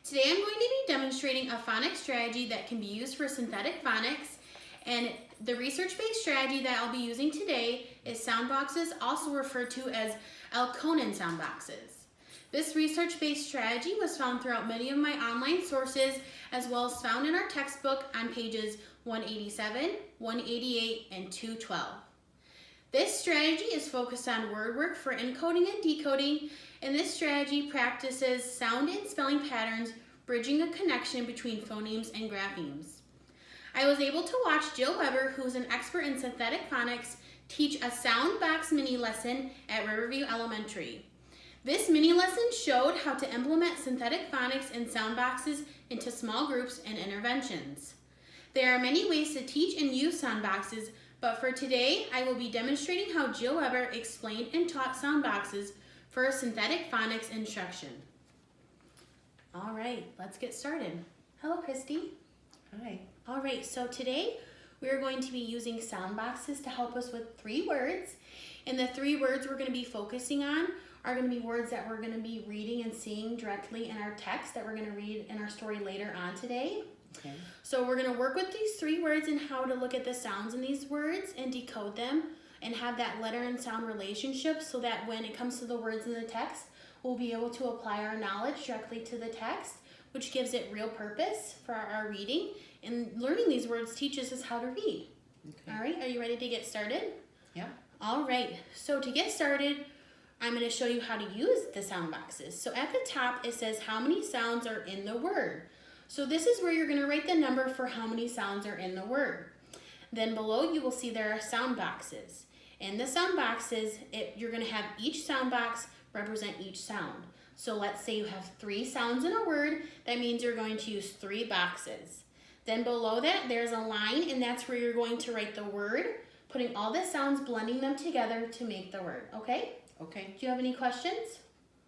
Today I'm going to be demonstrating a phonics strategy that can be used for synthetic phonics, and the research-based strategy that I'll be using today is sound boxes, also referred to as Elkonin sound boxes. This research-based strategy was found throughout many of my online sources, as well as found in our textbook on pages 187, 188, and 212. This strategy is focused on word work for encoding and decoding, and this strategy practices sound and spelling patterns, bridging a connection between phonemes and graphemes. I was able to watch Jill Weber, who's an expert in synthetic phonics, teach a sound box mini lesson at Riverview Elementary. This mini lesson showed how to implement synthetic phonics and sound boxes into small groups and interventions. There are many ways to teach and use sound boxes, but for today, I will be demonstrating how Jill Weber explained and taught sound boxes for a synthetic phonics instruction. All right, let's get started. Hello, Christy. Hi. All right, so today we are going to be using sound boxes to help us with 3 words. And the 3 words we're going to be focusing on are going to be words that we're going to be reading and seeing directly in our text that we're going to read in our story later on today. Okay. So we're going to work with these 3 words and how to look at the sounds in these words and decode them and have that letter and sound relationship so that when it comes to the words in the text, we'll be able to apply our knowledge directly to the text, which gives it real purpose for our reading. And learning these words teaches us how to read. Okay. All right, are you ready to get started? Yeah. All right, so to get started, I'm going to show you how to use the sound boxes. So at the top, it says how many sounds are in the word. So this is where you're going to write the number for how many sounds are in the word. Then below you will see there are sound boxes. In the sound boxes, you're going to have each sound box represent each sound. So let's say you have 3 sounds in a word, that means you're going to use 3 boxes. Then below that, there's a line, and that's where you're going to write the word, putting all the sounds, blending them together to make the word, okay? Okay. Do you have any questions?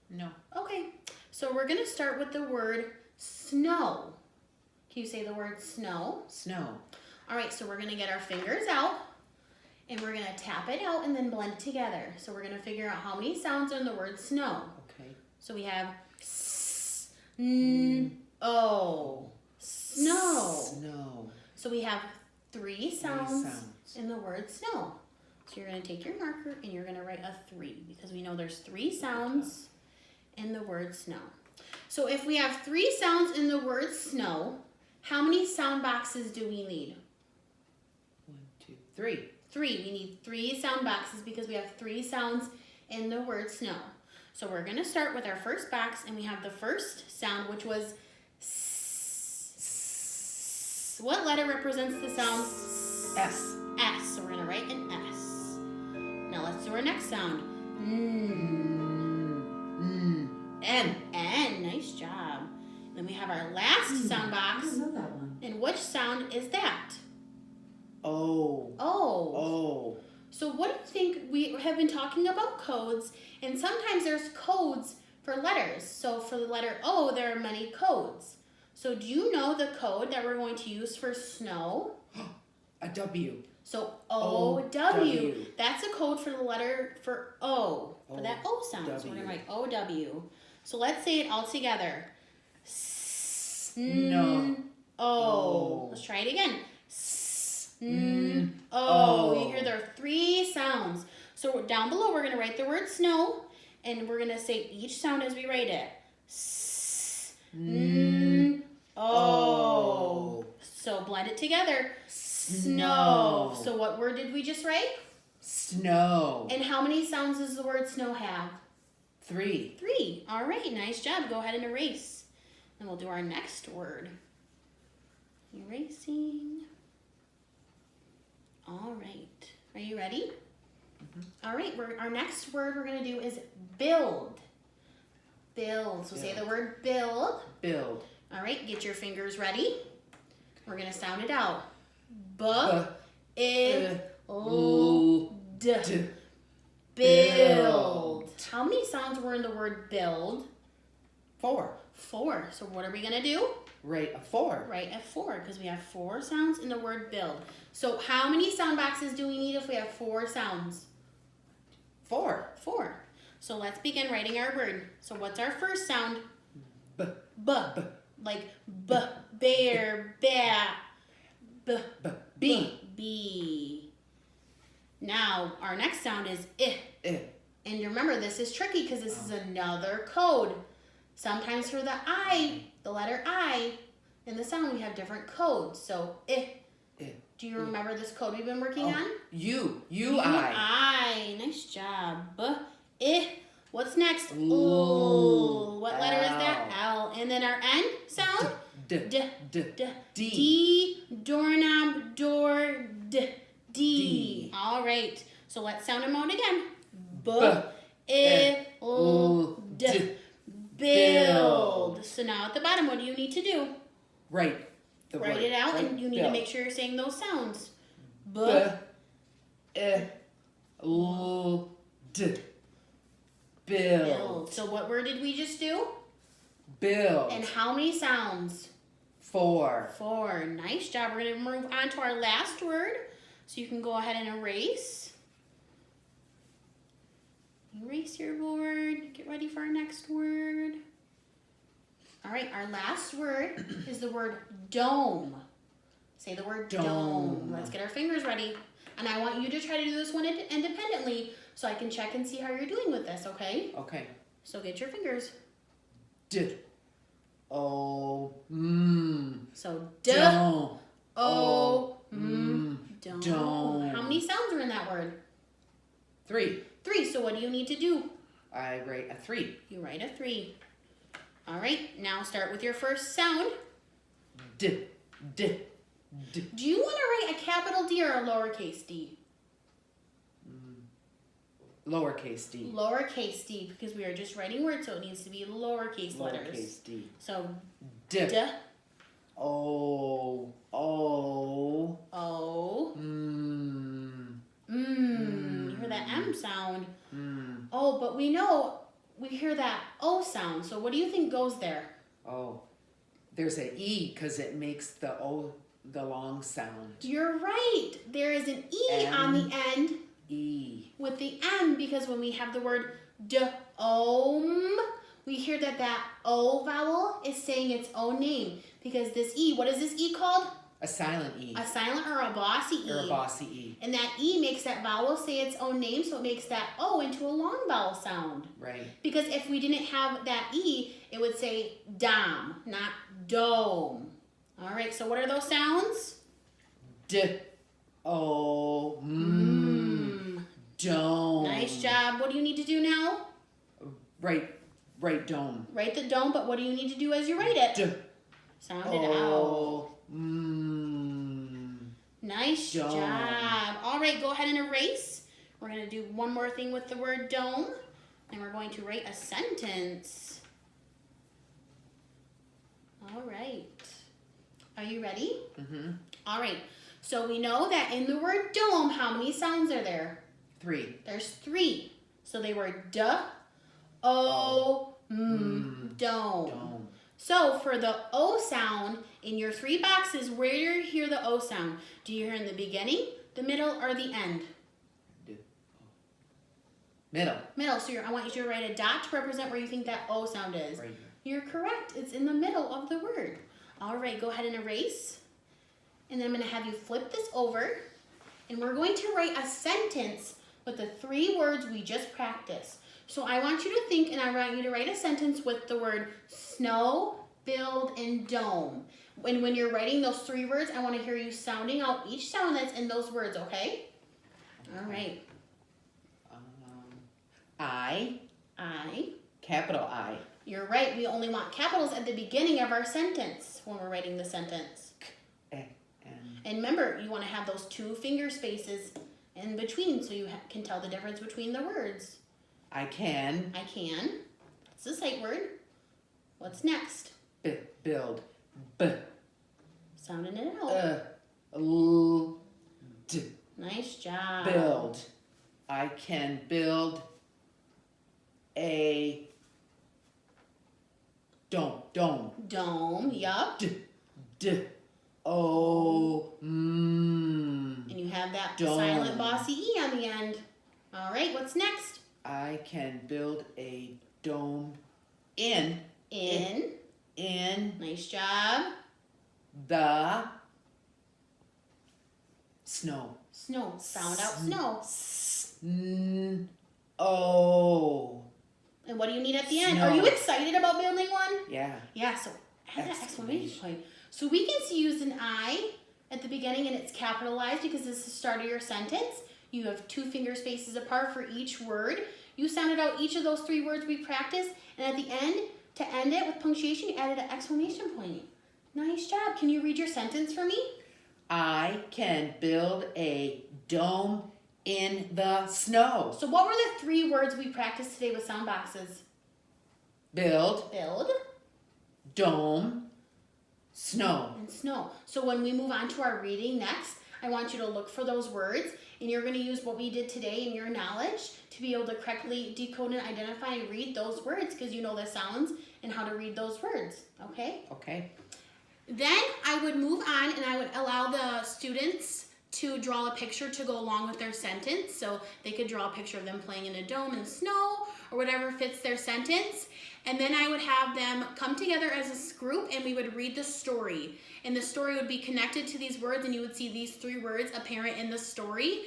No. Okay, so we're going to start with the word snow. Can you say the word snow? Snow. All right, so we're going to get our fingers out, and we're going to tap it out and then blend it together. So we're going to figure out how many sounds are in the word snow. Okay. So we have s, n, o, snow. Snow. So we have 3 sounds, sounds. in the word snow. So you're going to take your marker and you're going to write a 3 because we know there's 3 sounds in the word snow. So if we have 3 sounds in the word snow, how many sound boxes do we need? 1, 2, 3. 3. We need 3 sound boxes because we have 3 sounds in the word snow. So we're going to start with our first box, and we have the first sound, which was S. What letter represents the sound S. S? So we're going to write an S. Now let's do our next sound. N. N. Nice job. Then we have our last sound box. I know that one. And which sound is that? O. O. O. So what do you think? We have been talking about codes, and sometimes there's codes for letters. So for the letter O, there are many codes. So do you know the code that we're going to use for snow? A W. So O-W. O-W. That's a code for the letter for O, for that O sound. So we're going to write O-W. So let's say it all together. No. O. Let's try it again. O. You hear there are 3 sounds. So down below we're going to write the word snow, and we're going to say each sound as we write it. O. So blend it together. Snow. So what word did we just write? Snow. And how many sounds does the word snow have? 3. 3. All right, nice job. Go ahead and erase. And we'll do our next word. Erasing. All right. Are you ready? All right, our next word we're going to do is build. Build. So say the word build. Build. All right, get your fingers ready. We're going to sound it out. Build. Build. How many sounds were in the word build? 4. 4. So what are we going to do? Write a 4. Write a 4 because we have 4 sounds in the word build. So how many sound boxes do we need if we have 4 sounds? 4. 4. So let's begin writing our word. So what's our first sound? B. B. like bear, bat, b, B. bee. Now, our next sound is I. I. And remember, this is tricky because this is another code. Sometimes for the I, the letter I, in the sound, we have different codes. So, I. Do you remember this code we've been working on? U. I. Nice job. I. What's next? Ooh. Ooh. What letter is L. that? L. And then our N sound? D. D. D. D. D. D. Doorknob. Door. D. D. D. All right. So let's sound them out again. B. I. L. D. D. Build. So now at the bottom, what do you need to do? Write the Write word. it out, Write and you need build. to make sure you're saying those sounds. B. I. L. D. Build. Build. So what word did we just do? Build. And how many sounds? 4. 4. Nice job. We're going to move on to our last word. So you can go ahead and erase. Erase your board. Get ready for our next word. All right, our last word is the word dome. Say the word dome. Let's get our fingers ready. And I want you to try to do this one independently so I can check and see how you're doing with this, okay? Okay. So get your fingers. D. O. So D. Dome. O. Dome. Dome. How many sounds are in that word? 3. 3. So what do you need to do? I write a 3. You write a 3. All right, now start with your first sound. D. D. D. Do you want to write a capital D or a lowercase d? Lowercase d. Lowercase d, because we are just writing words, so it needs to be lowercase letters. Lowercase d. So D. D. O. O. O. You hear that M sound? Oh, but we know we hear that O sound. So what do you think goes there? Oh. There's an E because it makes the O the long sound. You're right. There is an E on the end E. with the M because when we have the word dome, we hear that that O vowel is saying its own name because this E, what is this E called? A silent E. A silent or a bossy E. Or a bossy E. And that E makes that vowel say its own name, so it makes that O into a long vowel sound. Right. Because if we didn't have that E, it would say dom, not dome. All right, so what are those sounds? D. O. Dome. Nice job. What do you need to do now? Write dome. Write the dome, but what do you need to do as you write it? D. Sound it out. O. Nice Dome. job. All right, go ahead and erase. We're going to do one more thing with the word dome, and we're going to write a sentence. All right. Are you ready? All right. So we know that in the word dome, how many sounds are there? 3. There's 3. So they were D, O, dome. Dome. So for the O sound, in your 3 boxes, where do you hear the O sound? Do you hear in the beginning, the middle, or the end? Middle. Middle. So I want you to write a dot to represent where you think that O sound is. Right here. You're correct. It's in the middle of the word. All right, go ahead and erase. And then I'm going to have you flip this over. And we're going to write a sentence with the 3 words we just practiced. So I want you to think, and I want you to write a sentence with the word snow, build, and dome. When you're writing those 3 words, I want to hear you sounding out each sound that's in those words, okay? All right. I. Capital I. You're right. We only want capitals at the beginning of our sentence when we're writing the sentence. And remember, you want to have those 2 finger spaces in between so you can tell the difference between the words. I can. I can. That's a sight word. What's next? Build. B. Sounding it out. L. D. Nice job. Build. I can build a dome. Dome. Yup. D. O. And you have that Dome. silent bossy E on the end. All right. What's next? I can build a dome in in Nice job. the snow. Snow. Sound out snow. Oh. And what do you need at the end? Snow. Are you excited about building one? Yeah. Yeah, so add that exclamation point. So we can use an I at the beginning and it's capitalized because this is the start of your sentence. You have 2 finger spaces apart for each word. You sounded out each of those 3 words we practiced, and at the end, to end it with punctuation, you added an exclamation point. Nice job. Can you read your sentence for me? I can build a dome in the snow. So what were the 3 words we practiced today with sound boxes? Build, Build, dome, snow. and snow. So when we move on to our reading next, I want you to look for those words, and you're going to use what we did today in your knowledge to be able to correctly decode and identify and read those words because you know the sounds and how to read those words, okay? Okay. Then I would move on and I would allow the students to draw a picture to go along with their sentence. So they could draw a picture of them playing in a dome in snow or whatever fits their sentence. And then I would have them come together as a group and we would read the story. And the story would be connected to these words and you would see these 3 words apparent in the story.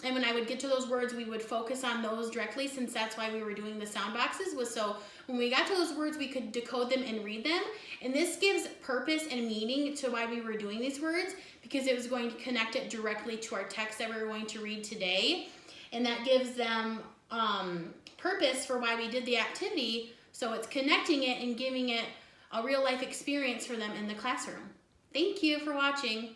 And when I would get to those words, we would focus on those directly since that's why we were doing the sound boxes, was so when we got to those words, we could decode them and read them. And this gives purpose and meaning to why we were doing these words because it was going to connect it directly to our text that we were going to read today. And that gives them purpose for why we did the activity. So it's connecting it and giving it a real life experience for them in the classroom. Thank you for watching.